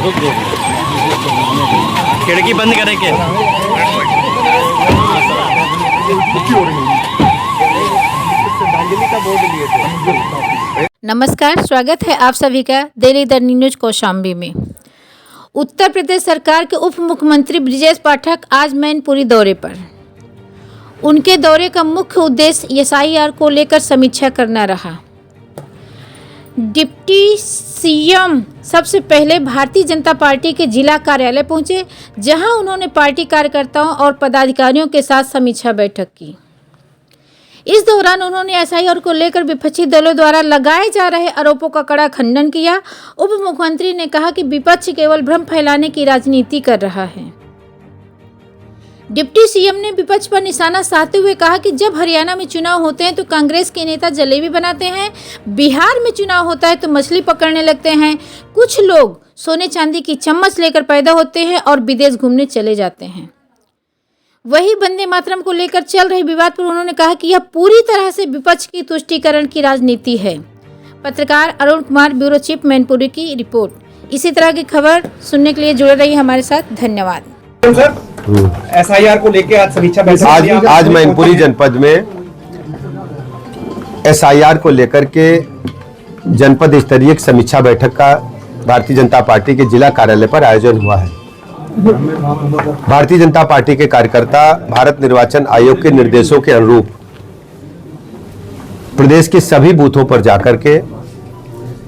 खिड़की बंद करें के नमस्कार, स्वागत है आप सभी का डेली द न्यूज कौशाम्बी में। उत्तर प्रदेश सरकार के उप मुख्यमंत्री ब्रजेश पाठक आज मैनपुरी दौरे पर। उनके दौरे का मुख्य उद्देश्य एसआईआर को लेकर समीक्षा करना रहा। डिप्टी सीएम सबसे पहले भारतीय जनता पार्टी के जिला कार्यालय पहुंचे, जहां उन्होंने पार्टी कार्यकर्ताओं और पदाधिकारियों के साथ समीक्षा बैठक की। इस दौरान उन्होंने एसआईआर को लेकर विपक्षी दलों द्वारा लगाए जा रहे आरोपों का कड़ा खंडन किया। उप मुख्यमंत्री ने कहा कि विपक्ष केवल भ्रम फैलाने की राजनीति कर रहा है। डिप्टी सीएम ने विपक्ष पर निशाना साधते हुए कहा कि जब हरियाणा में चुनाव होते हैं तो कांग्रेस के नेता जलेबी बनाते हैं, बिहार में चुनाव होता है तो मछली पकड़ने लगते हैं। कुछ लोग सोने चांदी की चम्मच लेकर पैदा होते हैं और विदेश घूमने चले जाते हैं। वही वंदे मातरम को लेकर चल रहे विवाद पर उन्होंने कहा कि यह पूरी तरह से विपक्ष की तुष्टीकरण की राजनीति है। पत्रकार अरुण कुमार, ब्यूरो चीफ, मैनपुरी की रिपोर्ट। इसी तरह की खबर सुनने के लिए जुड़े रहिए हमारे साथ। धन्यवाद। एसआईआर को लेकर आज समीक्षा बैठक आज मैनपुरी जनपद में एसआईआर को लेकर के जनपद स्तरीय समीक्षा बैठक का भारतीय जनता पार्टी के जिला कार्यालय पर आयोजन हुआ है। भारतीय जनता पार्टी के कार्यकर्ता भारत निर्वाचन आयोग के निर्देशों के अनुरूप प्रदेश के सभी बूथों पर जाकर के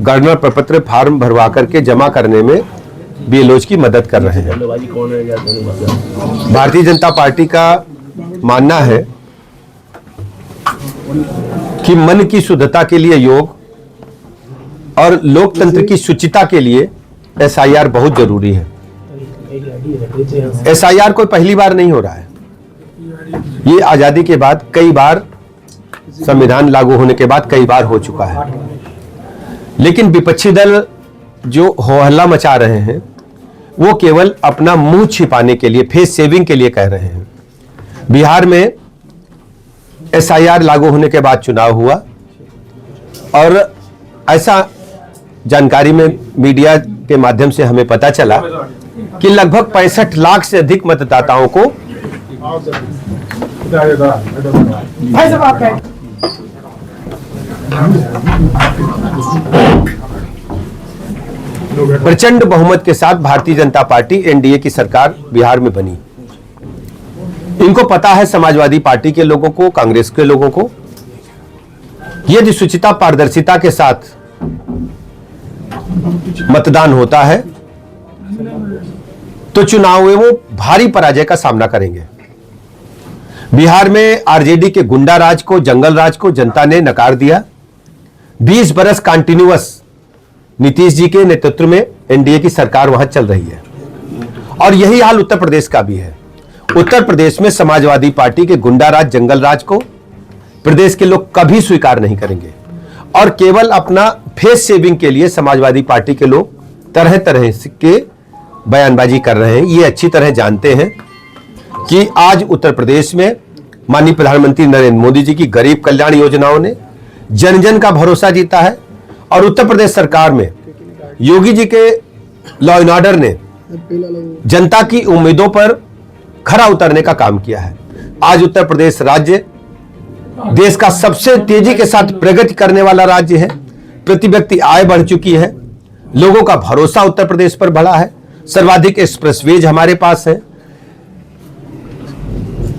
गणना प्रपत्र फार्म भरवा करके जमा करने में बीएलओज की मदद कर रहे हैं। भारतीय जनता पार्टी का मानना है कि मन की शुद्धता के लिए योग और लोकतंत्र की शुचिता के लिए एसआईआर बहुत जरूरी है। एसआईआर कोई पहली बार नहीं हो रहा है। ये आजादी के बाद कई बार, संविधान लागू होने के बाद कई बार हो चुका है। लेकिन विपक्षी दल जो हो हल्ला मचा रहे हैं वो केवल अपना मुंह छिपाने के लिए, फेस सेविंग के लिए कह रहे हैं। बिहार में एसआईआर लागू होने के बाद चुनाव हुआ और ऐसा जानकारी में मीडिया के माध्यम से हमें पता चला कि लगभग 65 लाख से अधिक मतदाताओं को प्रचंड बहुमत के साथ भारतीय जनता पार्टी एनडीए की सरकार बिहार में बनी। इनको पता है, समाजवादी पार्टी के लोगों को, कांग्रेस के लोगों को, यदि शुचिता पारदर्शिता के साथ मतदान होता है तो चुनाव में वो भारी पराजय का सामना करेंगे। बिहार में आरजेडी के गुंडा राज को, जंगल राज को जनता ने नकार दिया। 20 बरस कंटिन्यूअस नीतीश जी के नेतृत्व में एनडीए की सरकार वहां चल रही है और यही हाल उत्तर प्रदेश का भी है। उत्तर प्रदेश में समाजवादी पार्टी के गुंडा राज, जंगल राज को प्रदेश के लोग कभी स्वीकार नहीं करेंगे और केवल अपना फेस सेविंग के लिए समाजवादी पार्टी के लोग तरह तरह के बयानबाजी कर रहे हैं। ये अच्छी तरह जानते हैं कि आज उत्तर प्रदेश में माननीय प्रधानमंत्री नरेंद्र मोदी जी की गरीब कल्याण योजनाओं ने जन जन का भरोसा जीता है और उत्तर प्रदेश सरकार में योगी जी के लॉ एंड ऑर्डर ने जनता की उम्मीदों पर खरा उतरने का काम किया है। आज उत्तर प्रदेश राज्य देश का सबसे तेजी के साथ प्रगति करने वाला राज्य है। प्रति व्यक्ति आय बढ़ चुकी है, लोगों का भरोसा उत्तर प्रदेश पर बढ़ा है, सर्वाधिक एक्सप्रेसवेज हमारे पास है।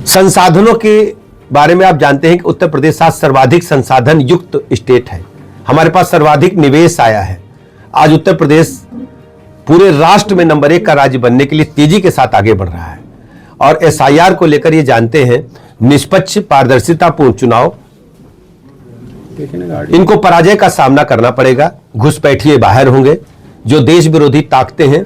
संसाधनों के बारे में आप जानते हैं कि उत्तर प्रदेश आज सर्वाधिक संसाधन युक्त स्टेट है। हमारे पास सर्वाधिक निवेश आया है। आज उत्तर प्रदेश पूरे राष्ट्र में नंबर 1 का राज्य बनने के लिए तेजी के साथ आगे बढ़ रहा है और एसआईआर को लेकर ये जानते हैं निष्पक्ष पारदर्शितापूर्ण चुनाव, इनको पराजय का सामना करना पड़ेगा। घुसपैठिए बाहर होंगे, जो देश विरोधी ताकतें हैं,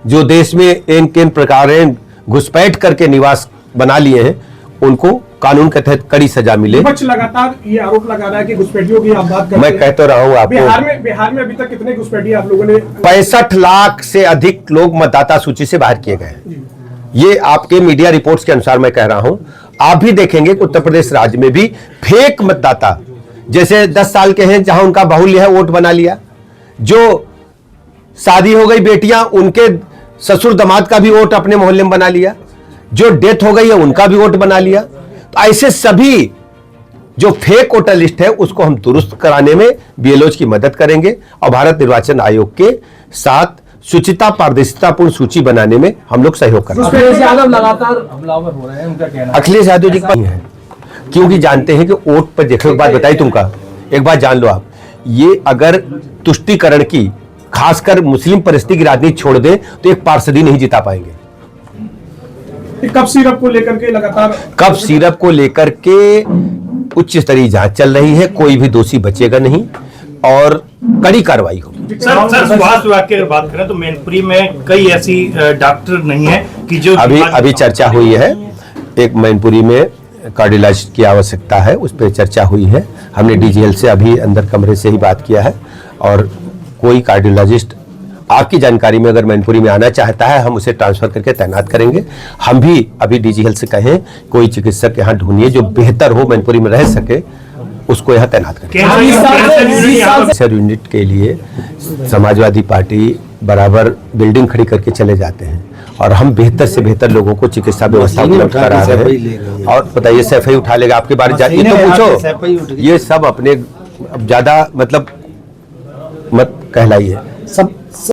जो देश में इन किन प्रकार घुसपैठ करके निवास बना लिए हैं, उनको कानून के तहत कड़ी सजा मिले। विपक्ष लगातार ये आरोप लगा रहा है कि घुसपैठियों की आप बात कर रहे हैं। मैं कह तो रहा हूं आपको, बिहार में अभी तक कितने घुसपैठी आप लोगों ने? 65 लाख से अधिक लोग मतदाता सूची से बाहर किए गए। ये आपके मीडिया रिपोर्ट्स के अनुसार मैं कह रहा हूं। आप भी देखेंगे कि उत्तर प्रदेश राज्य में भी फेक मतदाता, जैसे 10 साल के हैं, जहां उनका बाहुल्य है, वोट बना लिया, जो शादी हो गई बेटियां, उनके ससुर दामाद का भी वोट अपने मोहल्ले में बना लिया, जो डेथ हो गई है उनका भी वोट बना लिया। तो ऐसे सभी जो फेक वोटर लिस्ट है उसको हम दुरुस्त कराने में बीएलओज की मदद करेंगे और भारत निर्वाचन आयोग के साथ शुचिता पारदर्शितापूर्ण सूची बनाने में हम लोग सहयोग करेंगे। अखिलेश यादव लगातार हमलावर हो रहे हैं, उनका कहना है। अखिलेश यादव जी का है, क्योंकि जानते हैं कि वोट पर देखो, एक बात बताई तुमका, एक बात जान लो आप, ये अगर तुष्टीकरण की खासकर मुस्लिम परिस्थिति की राजनीति छोड़ दे तो एक पार्षद ही नहीं जिता पाएंगे। कप सिरप को लेकर के लगातार कप सिरप को लेकर के उच्च स्तरीय जांच चल रही है, कोई भी दोषी बचेगा नहीं और कड़ी कार्रवाई होगी। सर स्वास्थ्य विभाग की अगर बात करें तो मैनपुरी में कई ऐसी डॉक्टर नहीं है कि जो अभी चर्चा हुई है, एक मैनपुरी में कार्डियोलॉजिस्ट की आवश्यकता है, उस पर चर्चा हुई है। हमने डीजीएल से अभी अंदर कमरे से ही बात किया है और कोई कार्डियोलॉजिस्ट आपकी जानकारी में अगर मैनपुरी में आना चाहता है हम उसे ट्रांसफर करके तैनात करेंगे। हम भी अभी डीजीएल से कहें कोई चिकित्सक यहाँ ढूंढिए जो बेहतर हो, मैनपुरी में रह सके, उसको यहाँ तैनात करें। कैंसर यूनिट के लिए समाजवादी पार्टी बराबर बिल्डिंग खड़ी करके चले जाते हैं और हम बेहतर से बेहतर लोगों को चिकित्सा व्यवस्था उपलब्ध करा रहे हैं। और बताइए सैफई उठा लेगा आपके बारे में, ये तो पूछो, ये सब अपने ज्यादा मतलब मत कहलाइए सब